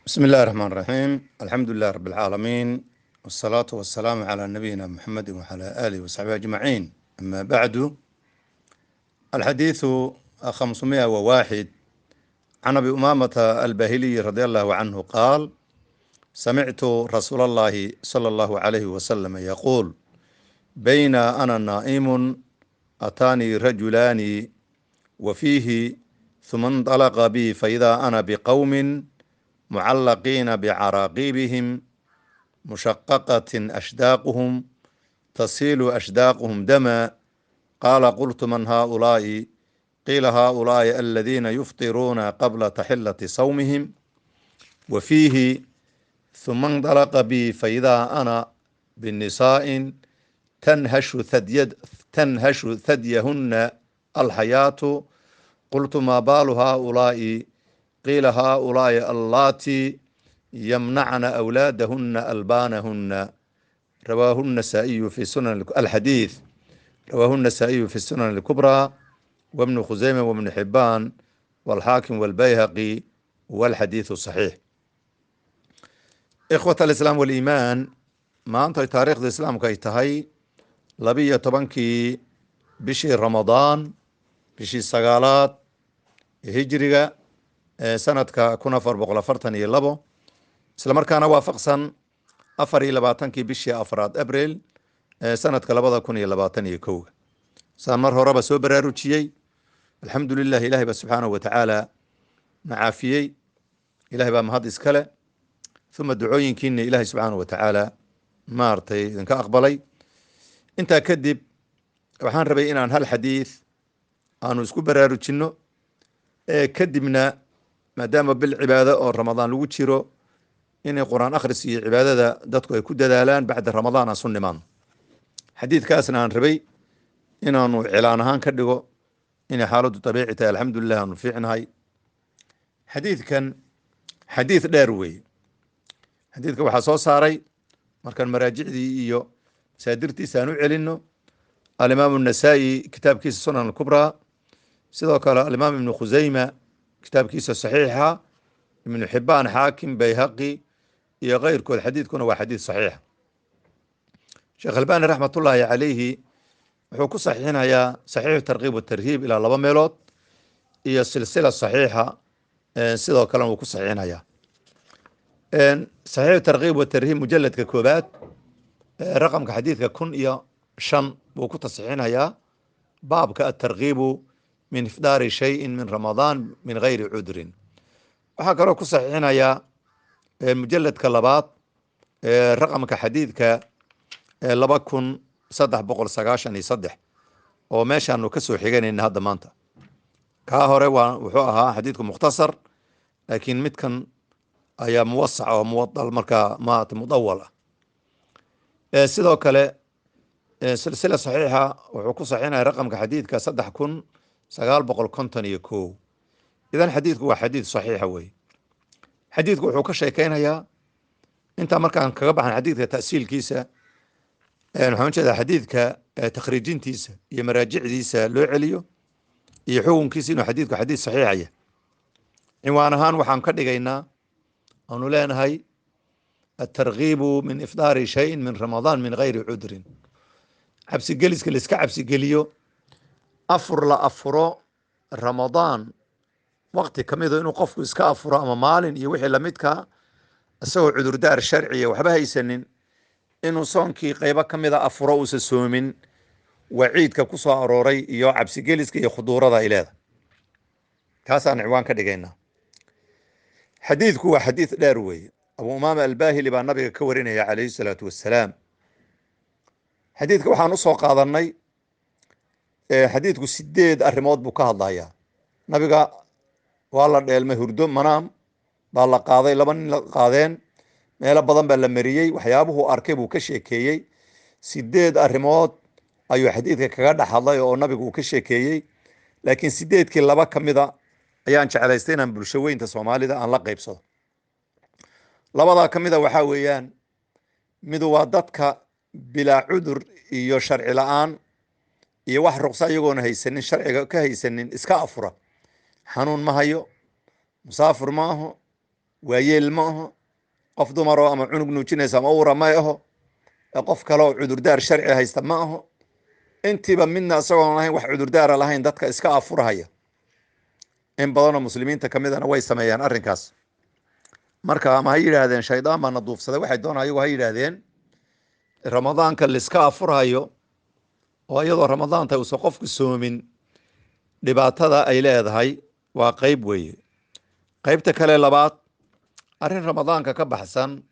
بسم الله الرحمن الرحيم الحمد لله رب العالمين والصلاة والسلام على نبينا محمد وعلى آله وصحبه أجمعين. أما بعد، الحديث 501 عن أبي أمامة الباهلي رضي الله عنه قال: سمعت رسول الله صلى الله عليه وسلم يقول: بين أنا نائم أتاني رجلان وفيه ثم انطلق بي فإذا أنا بقوم معلقين بعراقيبهم مشققة أشداقهم تصيل أشداقهم دما. قال: قلت: من هؤلاء؟ قيل: هؤلاء الذين يفطرون قبل تحلة صومهم. وفيه ثم انطلق بي فإذا أنا بالنساء تنهش ثديهن الحياة. قلت: ما بال هؤلاء؟ قيل: هؤلاء اللاتي يمنعن أولادهن ألبانهن. رواه النسائي في سنن الحديث رواه النسائي في السنن الكبرى وابن خزيمة وابن حبان والحاكم والبيهقي، والحديث صحيح. إخوة الإسلام والإيمان، maanta taariikhda islaamka ay tahay 12 bishii Ramadaan, bishii sagaalaad hijriga sanadka 1442, isla markaana waafaqsan 24 bishii afraad Abriil sanadka 2021. saan mar horeba soo baraarujiyey. alxamdulilah, ilaahay baa subxaanahu watacaala nacaafiyey. ilahay baa mahad iskale. uma ducooyinkiina ilaahay subxaanahu watacaala maartay idinka aqbalay. intaa kadib waxaan rabay inaan hal xadiid aanu isku baraarujinno, kadibna maadaama bil cibaado oo ramadaan lagu jiro, inay quraan akhris iyo cibaadada dadku ay ku dadaalaan bacda ramadaan aan su nimaano. xadiidkaasna aan rabay inaanu cilaan ahaan ka dhigo inay xaaladdu dabiici tahay. alxamdulilah, aanu fiicnahay. xadiidkan xadiid dheer weeye. xadiidka waxaa soo saaray, markaan maraajicdii iyo masaadirtiisa aan u celinno, alimaam النasaa'i kitaabkiisa sunan alkubraa, sidoo kale alimaam ibnu khusayma kitaabkiisa saxiixa, ibnu xibaan, xaakim, bayhaqi iyo keyrkood. xadiidkuna waa xadiid saxiixa. sheekh albani raxmatullaahi calayhi wuxuu ku saxiixinayaa saxiixu tarkiib watarhiib ilaa 2 meelood, iyo silsila saxiixa sidoo kalena wuu ku saxiixinayaa. saxiixu tarkiib watarhiib mujaladka koobaad raqamka xadiidka 1005 buu ku tasxiixinayaa baabka atarkiibu min ifdaari shayin min ramadaan min gayri cudrin. waxaa kaloo ku saxiixinayaa mujaladka labaad raqamka xadiidka 2393 oo meeshaanu ka soo xiganayna hadda maanta. kaa hore wuxuu ahaa xadiidku mukhtasar, laakiin midkan ayaa muwasac oo muwadal, markaa mudawal ah. sidoo kale silsila saxiixa wuxuu ku saxiixinaya raqamka xadiidka 3951. idan xadiidku waa xadiid saxiixa weye. xadiidku wuxuu ka sheekeynayaa, intaa markaan kaga baxan xadiidka ta'siilkiisa, waxaan ujeedaa xadiidka takhriijintiisa iyo maraajicdiisa loo celiyo iyo xukunkiisa inuu xadiidku xadiid saxiixaya. cinwaan ahaan waxaan ka dhigaynaa, aanu leenahay atarkiibu min ifdaari shayin min ramadaan min gayri cudrin. cabsigeliska laiska cabsigeliyo afur la afuro ramadaan waqti ka mida inuu qofku iska afuro, ama maalin iyo wixii lamidkaa, isagoo cudurdaar sharciya waxba haysanin, inuu soonkii qaybo ka mida afuro uusa soomin, waciidka ku soo arooray iyo cabsigeliska iyo khuduurada ay leedahay. kaasaan ciwaan ka dhigaynaa. xadiidku waa xadiid dheer weeye. abu umaama albaahili baa nabiga ka warinaya calayhi salaatu wassalaam. xadiidka waxaan usoo qaadanay, xadiidku 8 arrimood buu ka hadlayaa. nabiga waa la dheelmay, hurdo manaam baa la qaaday, 2 nin la qaadeen, meelo badan baa la mariyey, waxyaabuhu arkay buu ka sheekeeyey. 8 arrimood ayuu xadiidka kaga dhex hadlay oo nabigu uu ka sheekeeyey, laakiin 8kii 2 ka mida ayaan jeclaystay inaan bulsho weynta soomaalida aan la qaybsado. 2daa ka mida waxaa weeyaan, midu waa dadka bilaa cudur iyo sharci la-aan iyo wax ruqsa iyagoona haysanin, sharciga ka haysanin, iska afura. xanuun ma hayo, musaafir maaho, waayeel ma aho qof dumaroo ama cunug nuujinaysa ama uura ma aho qof kaleoo cudurdaar sharci haysta ma aho intiiba midna isagoon lahayn wax cudurdaara lahayn dadka iska afurhaya in badanoo muslimiinta ka midana way sameeyaan arrinkaas marka ama ha yidhaahdeen shaydaan baa na duufsaday waxay doonaa ayagu ha yidhaahdeen ramadaanka laiska afurhayo oo iyadoo ramadaanta uusan qofku soomin dhibaatada ay leedahay waa qayb weeye qaybta kale labaad arrin ramadaanka ka baxsan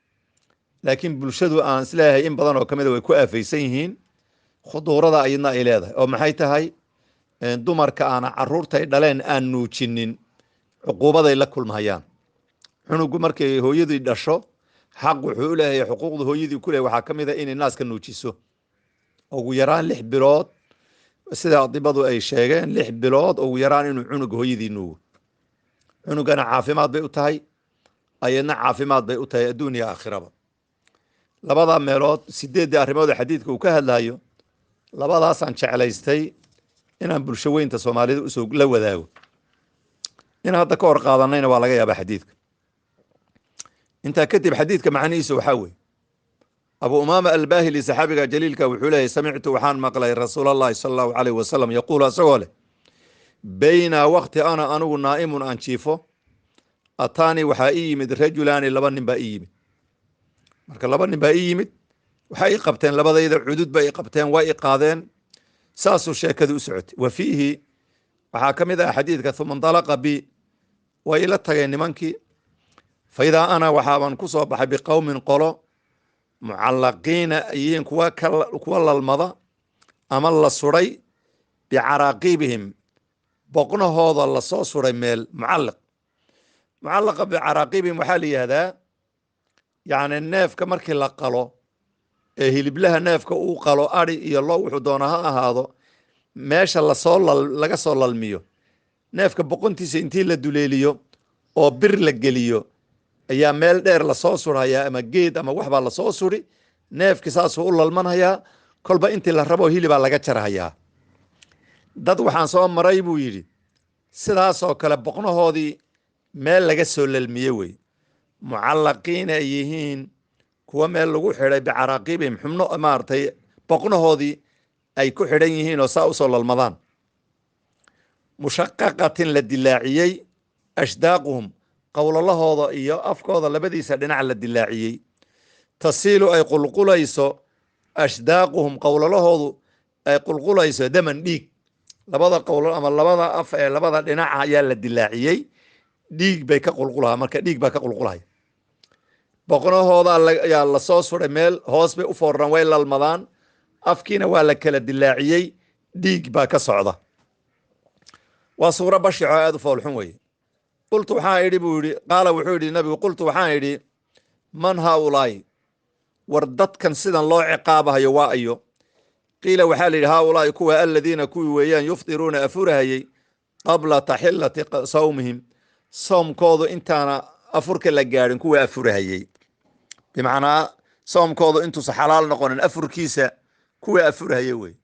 laakiin bulshadu aan isleeyahay in badan oo ka mida way ku aafaysan yihiin khuduurada ayadna ay leedahay oo maxay tahay dumarka aana caruurtay dhaleen aan nuujinin cuquubaday la kulmahayaan cunugu markay hooyadii dhasho xaq wuxuu u leeyahay xuquuqda hooyadii ku leeyahay waxaa ka mid a inay naaska nuujiso ugu yaraan 6 bilood sida adibadu ay sheegeen 6 bilood ugu yaraan inuu cunuga hooyadii nuugo cunugana caafimaad bay u tahay ayadna caafimaad bay u tahay adduun iyo aakhiraba labada meelood 8 arrimood xadiidka uu ka hadlayo labadaasaan jeclaystay inaan bulsho weynta Soomaalida u soo la wadaago in hadda ka hor qaadanayna waa laga yaabaa xadiidka inta kadib xadiidka macnihiisu waxa weeye أبو أمامة الباهلي صحابي جليل وحوله سمعت وحان مقلي رسول الله صلى الله عليه وسلم يقول أسوله بين وقت أنا نائم أنشيفه أتاني وحائي مد رجلان لبن بائيمد marka laba nin baa yimid waxay qabteen labadayda cudud bay qabteen way qaadeen saasu sheekadu u socotay wafihi waxa kamid ah xadiidka thumma dalaqa bi way la tageen nimankii fayda ana waxaan ku soo baxay biqawmin qolo mucallaqiina ayeen kuwa lalmada ama la suray bicaraqibihim boqnahooda la soo suray meel mucallaqa bicaraqibihim waxa la yiraahdaa يعني النافك مركي لقلو هيلبلها نافك او قلو اري iyo loo wuxuu doona ha ahaado meesha la soo laga soo lalmiyo neefka boqontiisa intii la duleeliyo oo bir la geliyo ayaa meel dheer la soo suraya ama geed ama wax baa la soo suri neefki saas u lalmanaya kolba intii la rabo hilibaa laga jaraya dad waxaan soo maray buu yiri sidaas oo kale boqnahoodii meel laga soo lalmiye way معلقين أيهين كوا مال لغو حيري بعراقيبهم حمنو أمارتي بقنهودي أي كو حيريهين وساو صلى المضان مشققة للدلاعيي أشداقهم قول الله هذا إياه أفكاد لبدي سادنا على الدلاعيي تصيل أي قلقليسو أشداقهم قول الله هذا أي قلقليسو دمن ديك لبدا قول أما لبدا لبدا دناع يا الدلاعيي ديك بيك قلقلها مركا ديك بيك قلقلها boqnahooda ayaa la soo suray meel hoos bay u foorran way lalmadaan afkiina waa la kala dilaaciyay dhiig baa ka socda waa suura bashico aad u foolxun weeye qultu waxaan idhi buu yidhi qaala wuxuu yidhi nabigu qultu waxaan idhi man haulaay war dadkan sidan loo ciqaabahayo waa ayo qiila waxaa la yidhi haulaay kuwa aladiina kuwii weeyaan yuftiruuna afurahayay qabla taxillati sawmihim soomkoodu intaana afurka la gaadhin kuwa afurahayay بمعنى صوم كوضو انتو سحلال نقونن أفركيسة كوي أفرهي وي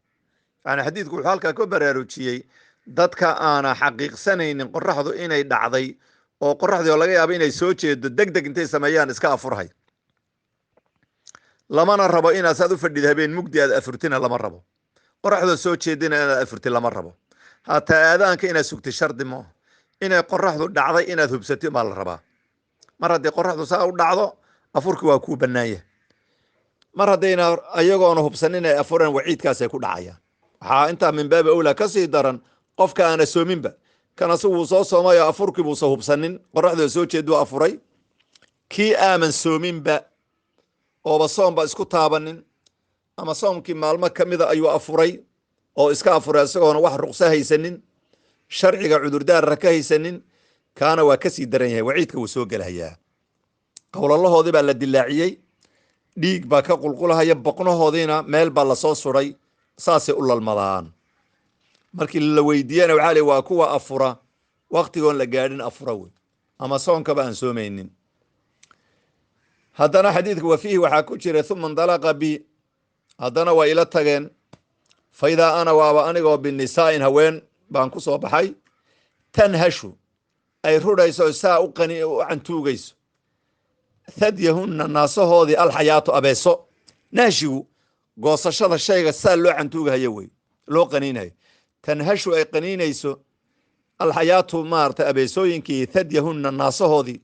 يعني حديث كو حالكا كبريروتشي دادكا أنا حقيق سنين قرحضو إناي دعضي oo qorraxdii oo laga yaabo inay soo jeedo degdeg intay sameeyaan iska afurhay lamana rabo inaad saad u fadhid habeen mugdi aad afurtina lama rabo qorraxda soo jeedina inaad afurtin lama rabo hataa aadaanka inaad sugtay shardi ma inay qorraxdu dhacday inaad hubsatay ma la rabaa mar haddii qorraxdu saa u dhacdo afurki waa ku banaaya mar haddayna ayagoona hubsan inay afureen waciidkaas ay ku dhacayaan waxaa intaa min baaba awlaa ka sii daran qofka aana soominba kana si wuu soo soomayo afurkii buu soo hubsanin qorraxda soo jeedu afuray kii aaman soominba ooba soomba isku taabanin ama soomkii maalmo ka mida ayuu afuray oo iska afuray isagoona wax ruqsa haysanin sharciga cudurdaarra ka haysanin kaana waa kasii daran yahay waciidka wuu soo gelahayaa qowlalahoodii baa la dilaaciyey dhiig baa ka qulqulahaya boqnahoodiina meel baa lasoo suray saasay u lalmadaan markii la weydiiyana waxaa lii waa kuwa afura waktigoon la gaadhin afura wey ama soonkaba aan soomaynin haddana xadiidka wafiihi waxaa ku jira uma indalaqa bi haddana waa ila tageen faidaa ana waaba anigoo binisaa'in haween baan ku soo baxay tanhashu ay rudhayso saa u cantuugayso thadyahunna naasahoodii alxayaatu abeeso. naashigu goosashada shayga saa loo cantuugahayo wey, loo qaniinayo. tanhashu ay qaniinayso alxayaatu maarata abeesooyinkii, thadyahunna naasahoodii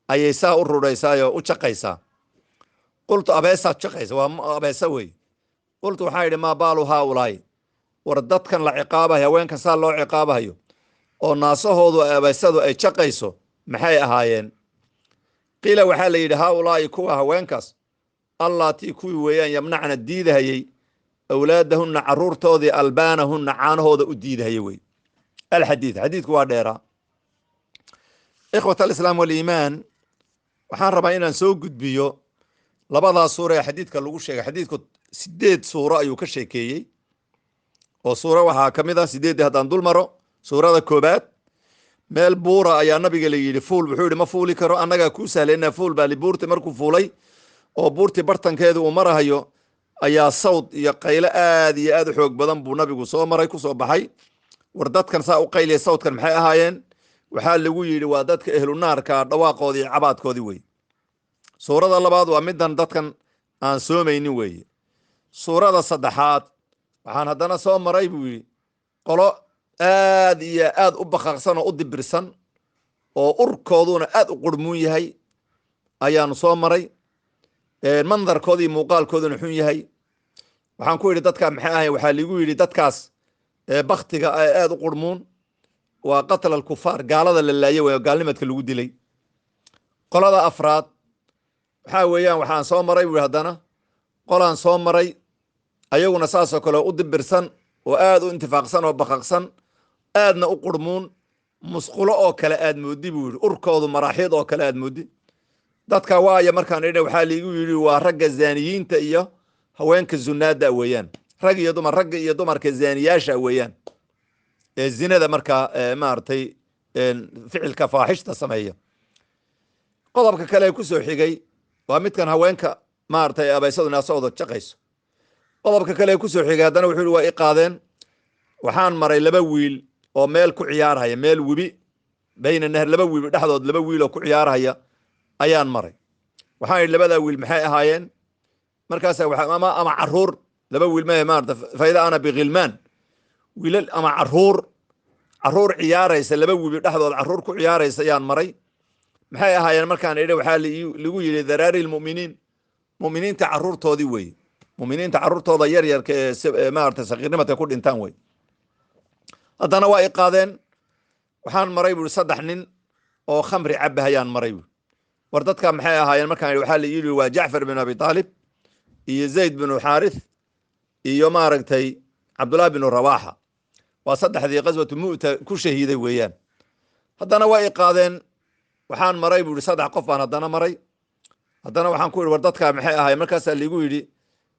ayay saa u rudhaysaayo u jaqaysaa. qultu abeesaad jaqaysa, waa abeesa wey. qultu waxaa yidhi maa baalu haaulaa'i, war dadkan la ciqaabahayo, haweenka saa loo ciqaabahayo oo naasahoodu abeesadu ay jaqayso maxay ahaayeen? qiila waxaa la yidhi haaulaa'i kuwa haweenkaas allaatii kuwii weeyaan yamnacna diidahayey awlaadahunna caruurtoodii albaanahunna caanahooda u diidahayey wey. alxadiid, xadiidku waa dheeraa. ikhwat alislaam waliimaan, waxaan rabaa inaan soo gudbiyo labadaas suura ee xadiidka lagu sheegay. xadiidku 8 suuro ayuu ka sheekeeyey, oo suuro waxaa ka mid ah 8 haddaan dul maro. suurada koobaad, meel buura ayaa nabiga la yidhi fuul. wuxuu yidhi ma fuuli karo, annagaa kuu sahlayna fuul baa libuurti. markuu fuulay oo buurtii bartankeedu uu marahayo ayaa sawd iyo qaylo aad iyo aad u xoog badan buu nabigu soo maray, ku soo baxay. war dadkan saa u qaylaya sawdkan maxay ahaayeen? waxaa lagu yidhi waa dadka ehlunaarka dhawaaqoodii iyo cabaadkoodii wey. suurada labaad waa midan dadkan aan soomaynin weeye. suurada saddexaad, waxaan haddana soo maray buu yidhi qolo aad iyo aad u bakaqsan oo u dibirsan oo urkooduna aad u qurmuun yahay ayaanu soo maray. mandarkoodii muuqaalkooduna xun yahay. waxaan ku yidhi dadkaa maxay ahayn? waxaa ligu yidhi dadkaas baktiga aad u qurmuun waa qatl alkufaar, gaalada la laaye wey, gaalnimadka lagu dilay. qolada afraad waxaa weeyaan waxaan soo maray buu haddana qolaan soo maray ayaguna saasoo kale u dibirsan oo aad u intifaaqsan oo bakaqsan, aadna u qurmuun, musqulo oo kale aad moodi buu yidhi, urkoodu maraaxiid oo kale aad moodi. dadka waaya markaan idha waxaa liigu yidhi waa ragga zaaniyiinta iyo haweenka zunaada weeyaan. rag iyo dumar, ragga iyo dumarka zaaniyaasha weeyaan, ee zinada markaa maaragtay ficilka faaxishta sameeya. qodobka kale ee kusoo xigay waa midkan haweenka maaragtay abeysadu naasahooda jaqayso. qodobka kale ee kusoo xigay haddana wuxuu yidhi waa i qaadeen. waxaan maray 2 wiil oo meel ku ciyaarhaya, meel webi bayna nahar, 2 wiil dhexdood 2 wiil oo ku ciyaarhaya ayaan maray. waxaan yidhi labadaa wiil maxay ahaayeen? markaasa ama caruur, 2 wiil ma maarata fayda ana bighilmaan, wiilal ama caruur ciyaaraysa, 2 wiil dhexdood caruur ku ciyaaraysa ayaan maray. maxay ahaayeen markaan idhi? waxaa lagu yidhi daraari lmuminiin, muminiinta caruurtoodii wey. muminiinta caruurtooda yaryarka ee maarata sakiirnimadka ku dhintaan wey. haddana waa i qaadeen. waxaan maray bui 3 nin oo khamri cabahayaan maray bui. war dadka maxay ahaayeen markaan idhi? waxaa la yidhi waa jacfar bin abi aalib iyo zayd binu xaarith iyo maaragtay cabdullahi binu rawaaxa. waa 3dii qaswatu mu'ta ku shahiiday weeyaan. haddana waa i qaadeen. waxaan maray buu yidhi 3 qof baan haddana maray. haddana waxaan ku yidhi war dadkaa maxay ahaayeen? markaasaa liigu yidhi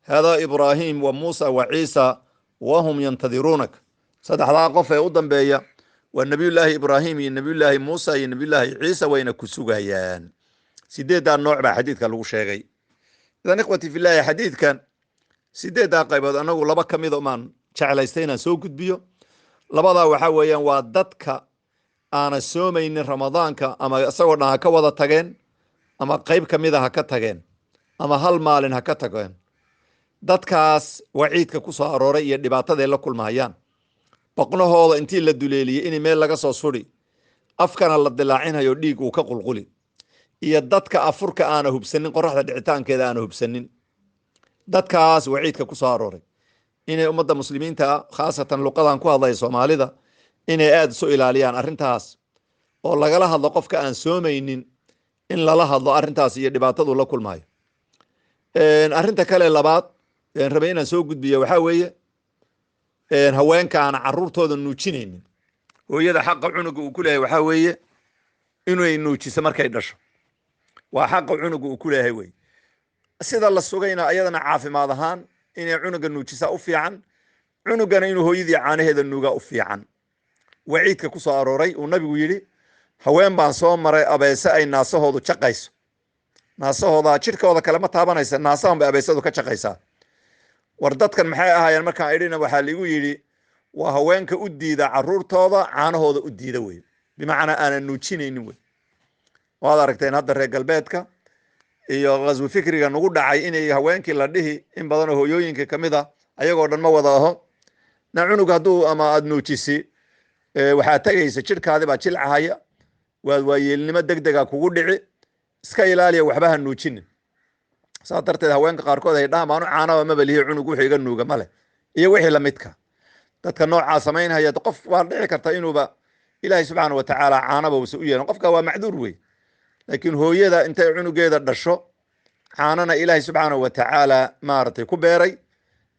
haadaa ibraahim wa muusa wa ciisa wahum yantadiruunak. 3daa qof ee u dambeeya waa nebiyullaahi ibraahim iyo nebiyullaahi muusa iyo nebiyullaahi ciisa, wayna ku sugayaan. 8daa nooc baa xadiidka lagu sheegay. idan ikhwati filaahi, xadiidkan 8daa qaybood anagu 2 ka mida maan jeclaystay inaan soo gudbiyo. 2daa waxaa weeyaan waa dadka aana soomaynin ramadaanka, ama isagoo dhan ha ka wada tageen, ama qayb ka mida ha ka tageen, ama hal maalin ha ka tageen. dadkaas waciidka ku soo arooray iyo dhibaataday la kulmahayaan, boqnahooda intii la duleeliyey in meel laga soo suri, afkana la dilaacinayo dhiig uu ka qulquli, iyo dadka afurka aana hubsanin, qoraxda dhicitaankeeda aana hubsanin. dadkaas waciidka ku soo arooray inay ummadda muslimiinta khaasatan luqadan ku hadlaya Soomaalida inay aad soo ilaaliyaan arrintaas, oo lagala hadlo qofka aan soomaynin in lala hadlo arrintaas iyo dhibaatadu la kulmayo. arrinta kale labaad rabay inaan soo gudbiyo waxaa weeye haweenka aan caruurtooda nuujinaynin. hooyada xaqa cunuga uu ku leeyahay waxaa weeye inay nuujiso markay dhasho. waa xaqa cunuga uu ku leeyahay wey. sida la sugayna ayadana caafimaad ahaan inay cunuga nuujisa u fiican, cunugana inuu hooyadii caanaheeda nuuga u fiican. waciidka ku soo arooray uu nabigu yidhi haween baan soo maray abeese ay naasahoodu jaqayso. naasahooda jirkooda kale ma taabanaysa, naasahan bay abeesadu ka jaqaysaa. war dadkan maxay ahaayeen markaan idhina? waxaa liigu yidhi waa haweenka u diida caruurtooda caanahooda u diida wey, bimacnaa aanan nuujinaynin wey. waad aragteen hadda reer galbeedka iyo qaswi fikriga nagu dhacay inay haweenkii la dhihi in badan oo hooyooyinka ka mid ah ayagoo dhan ma wada aho na cunug hadduu ama aad nuujisi waxaa tegaysa jidhkaadi baa jilcahaya waayeelnimo degdega kugu dhici iska ilaaliya waxba ha nuujinin saa darteed haweenka qaarkood ay dhahaan baanu caanaba maba lihi cunug wuxuu iga nuuga male iyo wixii lamidka dadka noocaa samaynhaya qof waa dhici karta inuuba ilaahay subxaana watacaala caanaba uusa u yeelin qofka waa macduur wey laakiin hooyada intay cunugeeda dhasho caanana ilaahay subxaana watacaala maaragtay ku beeray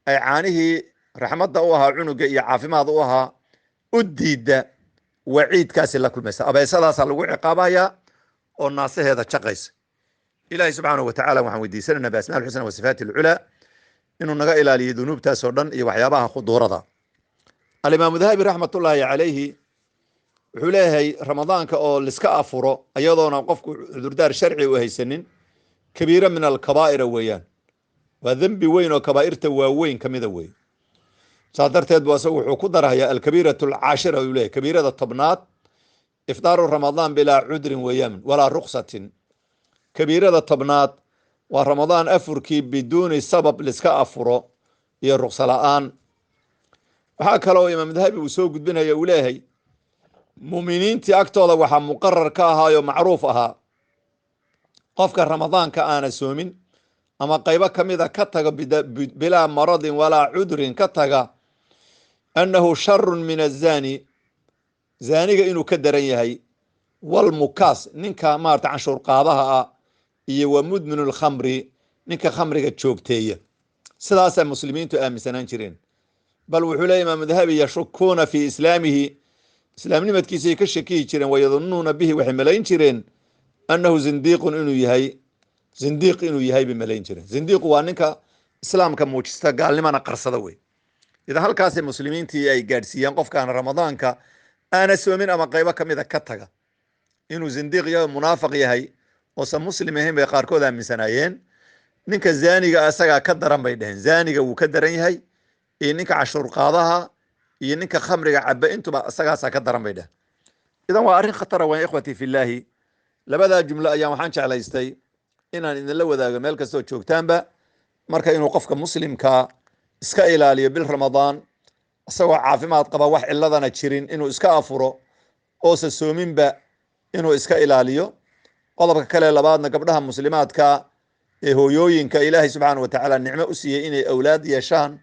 ay caanihii raxmadda u ahaa cunuga iyo caafimaad u ahaa u diidda waciidkaasi la kulmaysa abeesadaasaa lagu ciqaabayaa oo naasaheeda jaqaysa ilaahay subxaana watacaala waxaan weydiisanayna biasmaa alxusna wa sifaati alculaa inuu naga ilaaliyo dunuubtaasoo dhan iyo waxyaabaha khuduurada alimaamu dahabi raxmatullaahi calayhi wuxuu leeyahay ramadaanka oo liska afuro ayadoona qofku cudurdaar sharci u haysanin kabiira min alkabaa'ira weeyaan waa dembi weyn oo kabaa'irta waaweyn ka mida wey saa darteed bu asagu wuxuu ku darhayaa alkabiiratu alcaashira uu leeyahy kabiirada tobnaad iftaaru ramadaan bilaa cudrin weeyaan walaa ruksatin kabiirada tobnaad waa ramadaan afurkii biduuni sabab liska afuro iyo ruksa la'aan waxaa kaloo imaam dahabi uu soo gudbinaya uu leeyahay muminiintii agtooda waxaa muqarar ka ahaayoo macruuf ahaa qofka ramadaanka aana soomin ama qaybo ka mida ka taga bilaa maradin walaa cudrin ka taga annahu sharun min azani zaaniga inuu ka daran yahay walmukaas ninka maarata canshuur qaadaha ah iyo wa mudminu lkhamri ninka khamriga joogteeya sidaasaa muslimiintu aaminsanaan jireen bal wuxuu leeya imaamu dahabi yashukuuna fii islaamihi islaamnimadkiisay ka shakihi jireen wayadunuuna bihi waxay malayn jireen annahu zindiiqun inuu yahay zindiiq inuu yahay bay malayn jireen zindiiqu waa ninka islaamka muujista gaalnimana qarsada wey idan halkaasay muslimiintii ay gaadhsiiyeen qofkaan ramadaanka aana soomin ama qaybo ka mida ka taga inuu zindiiq yahay munaafiq yahay oosan muslim ahayn bay qaarkood aaminsanaayeen ninka zaaniga asagaa ka daran bay dheheen zaaniga wuu ka daran yahay iyo ninka cashuur qaadaha iyo ninka khamriga caba intuba isagaasaa ka daran bay dheheen idan waa arrin khatara waa ikhwatii filaahi labadaa jumlo ayaan waxaan jeclaystay inaan idinla wadaago meel kastoo joogtaanba marka inuu qofka muslimkaa iska ilaaliyo bil ramadaan isagoo caafimaad qaba wax ciladana jirin inuu iska afuro oosa soominba inuu iska ilaaliyo qodobka kale labaadna gabdhaha muslimaadka ee hooyooyinka ilaahay subxaana watacaala nicmo u siiyey inay awlaad yeeshaan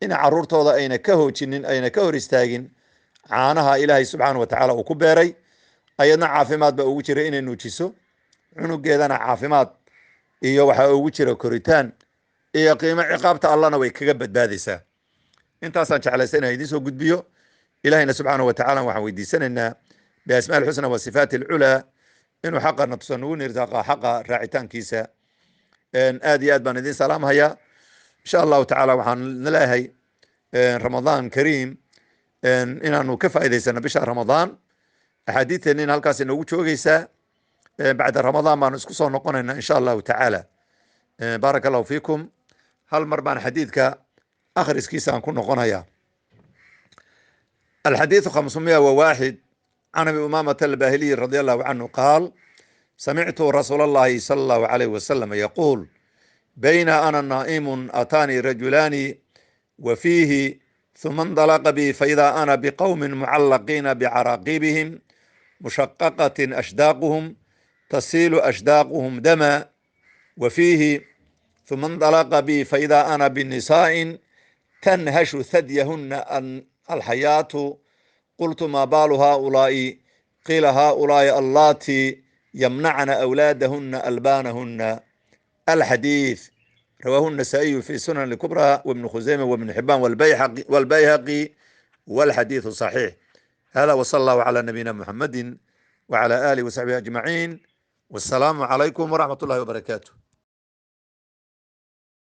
in caruurtooda ayna ka hoojinin ayna ka hor istaagin caanaha ilaahay subxaana watacaala uu ku beeray ayadna caafimaad baa ugu jira inay nuujiso cunugeedana caafimaad iyo waxaa ugu jira koritaan iyo qiimo ciqaabta allana way kaga badbaadaysaa intaasaan jeclaysta inaan idiin soo gudbiyo ilahayna subxaana watacaala waxaan weydiisanaynaa biasmaa alxusna wa sifaati alculaa inuu xaqana tusan ugu nirsaaqa xaqa raacitaankiisa aad iyo aad baan idiin salaamhayaa insha allahu tacaala waxaan leeyahay ramadaan kariim inaanu ka faa'iidaysano bisha ramadaan axaadiidteennina halkaas inoogu joogaysaa bacda ramadaan baanu isku soo noqonaynaa insha allahu tacaala baaraka allahu fiikum hal mar baan xadiidka akhriskiisa aan ku noqonayaa alxadiidu 501 can abi umaamata albahiliyi radi allahu canhu qaal samictu rasuula allahi sala allahu alayh wasalam yaquul bayna ana naa'imun ataanii rajulaani wa fiihi ثuma اndalaqa bi faida ana biqowmin mucallaqiina bicaraaqiibihim mushaqaqatin ashdaaqhum tasiilu ashdaaqhum dama wa fiihi ثuma اndalaqa bi faida ana binisaa'in tanhashu hadyahuna alxayaatu qultu ma baalu haؤulaa'i qiila haؤulaa'i allaati yamnacna أwlaadahuna albaanahuna alxadiiث رواه النسائي في سنن الكبرى وابن خزيمة وابن حبان والبيهقي والحديث صحيح هذا وصلى الله على نبينا محمد وعلى آله وصحبه أجمعين والسلام عليكم ورحمة الله وبركاته